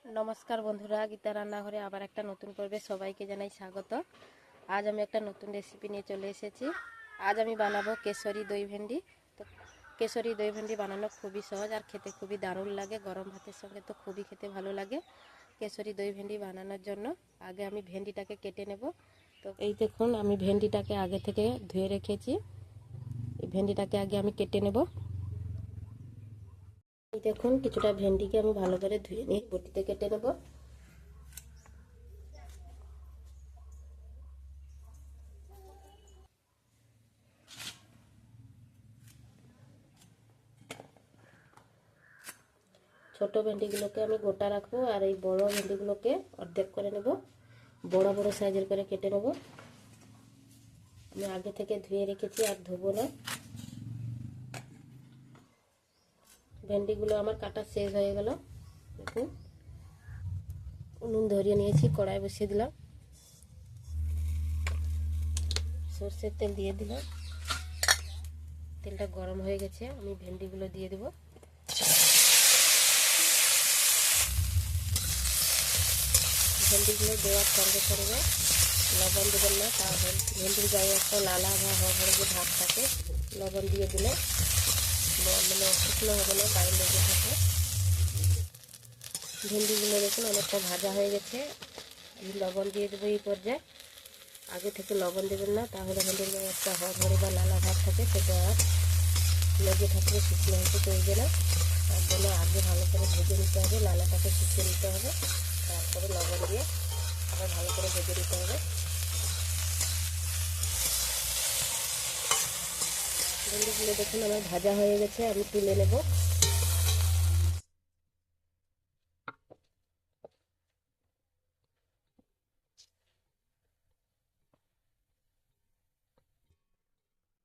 নমস্কার বন্ধুরা, গীতা রান্নাঘরে আবার একটা নতুন পর্বে সবাইকে জানাই স্বাগত। আজ আমি একটা নতুন রেসিপি নিয়ে চলে এসেছি। আজ আমি বানাবো কেশরী দই ভেন্ডি। তো কেশরী দই ভেন্ডি বানানো খুবই সহজ আর খেতে খুবই দারুণ লাগে। গরম ভাতের সঙ্গে তো খুবই খেতে ভালো লাগে। কেশরী দই ভেন্ডি বানানোর জন্য আগে আমি ভেন্ডিটাকে কেটে নেব। তো এই দেখুন, আমি ভেন্ডিটাকে আগে থেকে ধুয়ে রেখেছি। এই ভেন্ডিটাকে আগে আমি কেটে নেব। এই দেখুন, কিছুটা ভেন্ডিকে আমি ভালো করে ধুয়ে নিয়ে বটিতে কেটে নেব। ছোট ভেন্ডিগুলোকে আমি গোটা রাখবো আর এই বড় ভেন্ডিগুলোকে অর্ধেক করে নেব। বড় বড় সাইজের করে কেটে নেব। আমি আগে থেকে ধুয়ে রেখেছি, আর ধোবো না। ভেন্ডিগুলো আমার কাটা শেষ হয়ে গেল। দেখুন, উনুন ধরিয়ে নিয়েছি, কড়াই বসিয়ে দিলাম, সর্ষের তেল দিয়ে দিলাম। তেলটা গরম হয়ে গেছে, আমি ভেন্ডিগুলো দিয়ে দেব। ভেন্ডিগুলো দেওয়ার সঙ্গে সঙ্গে লবণ দেবেন না, তাহলে ভেন্ডির গায়ে একটা লালা বা হওয়ার যে ভাব থাকে, লবণ দিয়ে দিলে মানে শুকনো হবে না, গায়ে লেগে থাকে। ভেন্ডিগুলো দেখুন অনেকটা ভাজা হয়ে গেছে। আমি লবণ দিয়ে দেবো এই পর্যায়ে। আগে থেকে লবণ দেবেন না, তাহলে ভেন্ডির গায়ে একটা হড়হড়ে বা লালা ভাব থাকে, সেটা আর লেগে থাকলে শুকনো হতে চলবে না। তার জন্য আগে ভালো করে ভেজে নিতে হবে, লালাটাকে শুকিয়ে নিতে হবে, তারপরে লবণ দিয়ে আবার ভালো করে ভেজে নিতে হবে। ভেন্ডিগুলো দেখুন আমার ভাজা হয়ে গেছে, আমি তুলে নেব।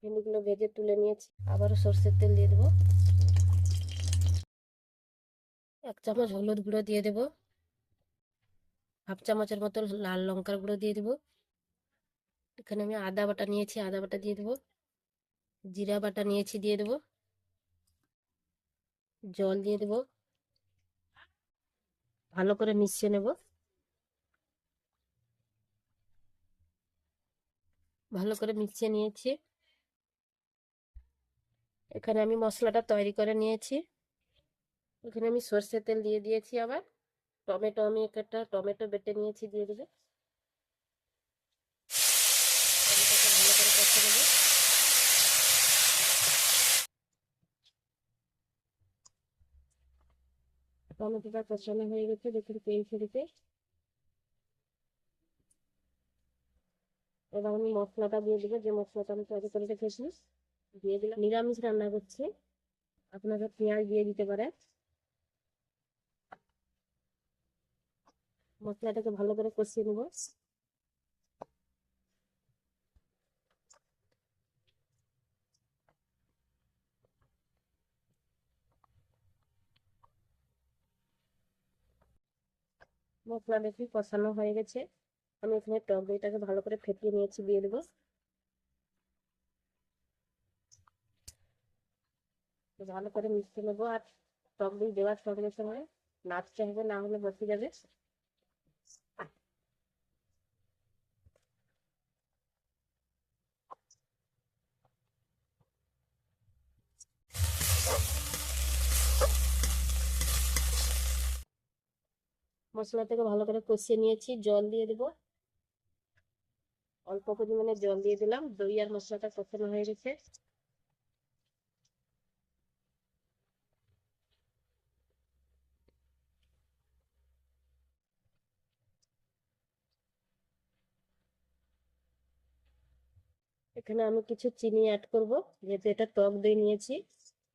ভেন্ডিগুলো ভেজে তুলে নিয়েছি। আবারও সর্ষের তেল দিয়ে দেবো। 1 চামচ হলুদ গুঁড়ো দিয়ে দেবো। হাফ চামচের মতো লাল লঙ্কার গুঁড়ো দিয়ে দেবো। এখানে আমি আদা বাটা নিয়েছি, আদা বাটা দিয়ে দেবো। জিরা বাটা নিয়েছি, দিয়ে দেবো। জল দিয়ে দেবো, ভালো করে মিশিয়ে নেব। ভালো করে মিশিয়ে নিয়েছি। এখানে আমি মশলাটা তৈরি করে নিয়েছি। এখানে আমি সর্ষের তেল দিয়ে দিয়েছি। আবার টমেটো, আমি একটা টমেটো বেটে নিয়েছি, দিয়ে দেবো। টমেটোটা ভালো করে কষে নেব। টমেটোটা কষানো হয়ে গেছে, দেখুন তেল ছেড়েছে। এবার আমি মশলাটা দিয়ে দেবো, যে মশলাটা আমি তৈরি করে রেখেছি দিয়ে দিলাম। নিরামিষ রান্না করছি, আপনারা পেঁয়াজ দিয়ে দিতে পারেন। মশলাটাকে ভালো করে কষিয়ে নেব। মশলা বেশি কষানো হয়ে গেছে, আমি এখানে টক দইটাকে ভালো করে ফেটিয়ে নিয়েছি, দিয়ে দেবো। ভালো করে মিশিয়ে নেবো, আর টক দই দেওয়ার সঙ্গে সঙ্গে নাড়তে হবে, না হলে বসে যাবে। মশলাটাকে ভালো করে কষিয়ে নিয়েছি, জল দিয়ে দেবো। অল্প পরিমাণে জল দিয়ে দিলাম, দই আর মশলাটা কষানো হয়ে গেছে। এখানে আমি কিছু চিনি অ্যাড করব, যেহেতু এটা টক দই নিয়েছি।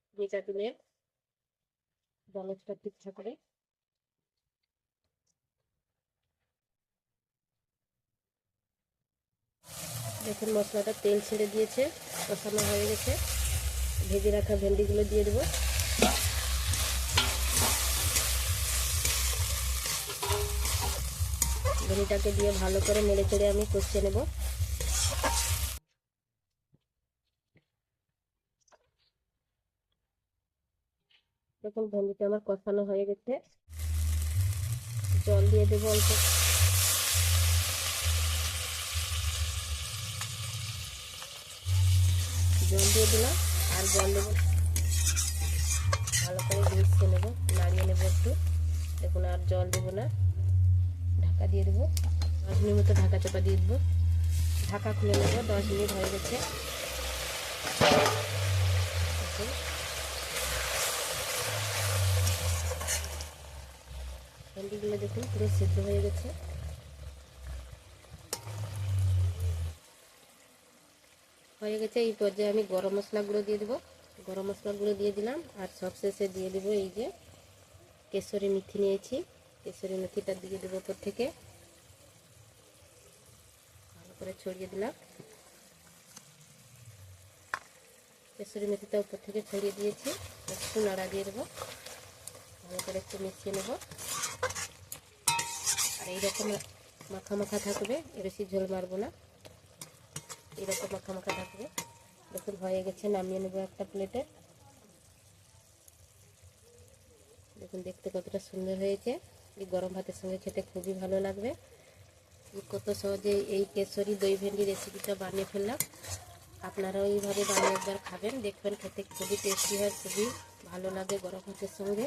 চিনিটা দিলে জলটা ঠিকঠাক করে। দেখুন মশলাটা তেল ছেড়ে দিয়েছে, কষানো হয়ে গেছে। ভেজে রাখা ভেন্ডিগুলো দিয়ে দেবো। ভেন্ডিটাকে দিয়ে ভালো করে নেড়ে চেড়ে আমি কষিয়ে নেব। দেখুন ভেন্ডিটা আমার কষানো হয়ে গেছে। জল দিয়ে দেবো অল্প, জল দিয়ে দিলাম। আর জল দেবো, ভালো করে মিশিয়ে নেবো, নাড়িয়ে নেবো একটু। দেখুন আর জল দেবো না, ঢাকা দিয়ে দেবো। 10 মিনিট মতো ঢাকা চাপা দিয়ে দেবো। ঢাকা খুলে নেবো, 10 মিনিট হয়ে গেছে। ভেন্ডিগুলো দেখুন পুরো সিদ্ধ হয়ে গেছে। এই পর্যায়ে আমি গরম মশলা গুঁড়ো দিয়ে দেবো। গরম মশলা গুঁড়ো দিয়ে দিলাম। আর সবশেষে দিয়ে দেবো এই যে কেশরি মেথি নিয়েছি, কেশরি মেথিটা দিয়ে দেবো উপর থেকে, ভালো করে ছড়িয়ে দিলাম। কেশরি মেথিটা উপর থেকে ছড়িয়ে দিয়েছি, একটু নাড়া দিয়ে দেবো, ভালো করে একটু মিশিয়ে নেব। আর এইরকম মাখা মাখা থাকবে, বেশি ঝোল মারবো না, এইরকম মাখা মাখা থাকবে। দেখুন হয়ে গেছে, নামিয়ে নেবো একটা প্লেটে। দেখুন দেখতে কতটা সুন্দর হয়েছে, এই গরম ভাতের সঙ্গে খেতে খুবই ভালো লাগবে। কত সহজে এই কেশরি দই ভেন্ডি রেসিপিটা বানিয়ে ফেললাম। আপনারাও এইভাবে বানিয়ে একবার খাবেন, দেখবেন খেতে খুবই টেস্টি হয়, খুবই ভালো লাগে গরম ভাতের সঙ্গে।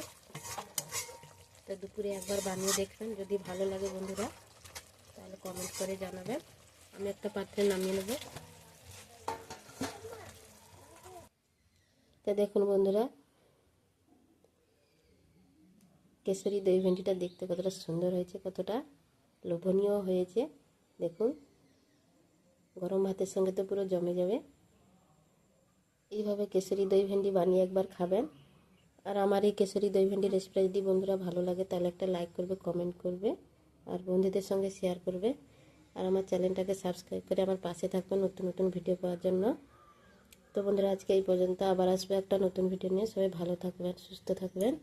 তো দুপুরে একবার বানিয়ে দেখবেন, যদি ভালো লাগে বন্ধুরা তাহলে কমেন্ট করে জানাবেন। আমি একটা পাত্রে নামিয়ে নেব। তো দেখুন বন্ধুরা, কেশরি দই ভেন্ডিটা দেখতে কতটা সুন্দর হয়েছে, কতটা লোভনীয় হয়েছে। দেখুন গরম ভাতের সঙ্গে তো পুরো জমে যাবে। এইভাবে কেশরি দই ভেন্ডি বানিয়ে একবার খাবেন। আর আমার এই কেশরি দই ভেন্ডি রেসিপিটা যদি বন্ধুরা ভালো লাগে তাহলে একটা লাইক করবে, কমেন্ট করবে, আর বন্ধুদের সঙ্গে শেয়ার করবে। আর আমার চ্যানেলটাকে সাবস্ক্রাইব করে আমার পাশে থাকবেন নতুন নতুন ভিডিও পাওয়ার জন্য। তো বন্ধুরা আজকে এই পর্যন্ত, আবার আসবে একটা নতুন ভিডিও নিয়ে। সবাই ভালো থাকবেন, সুস্থ থাকবেন।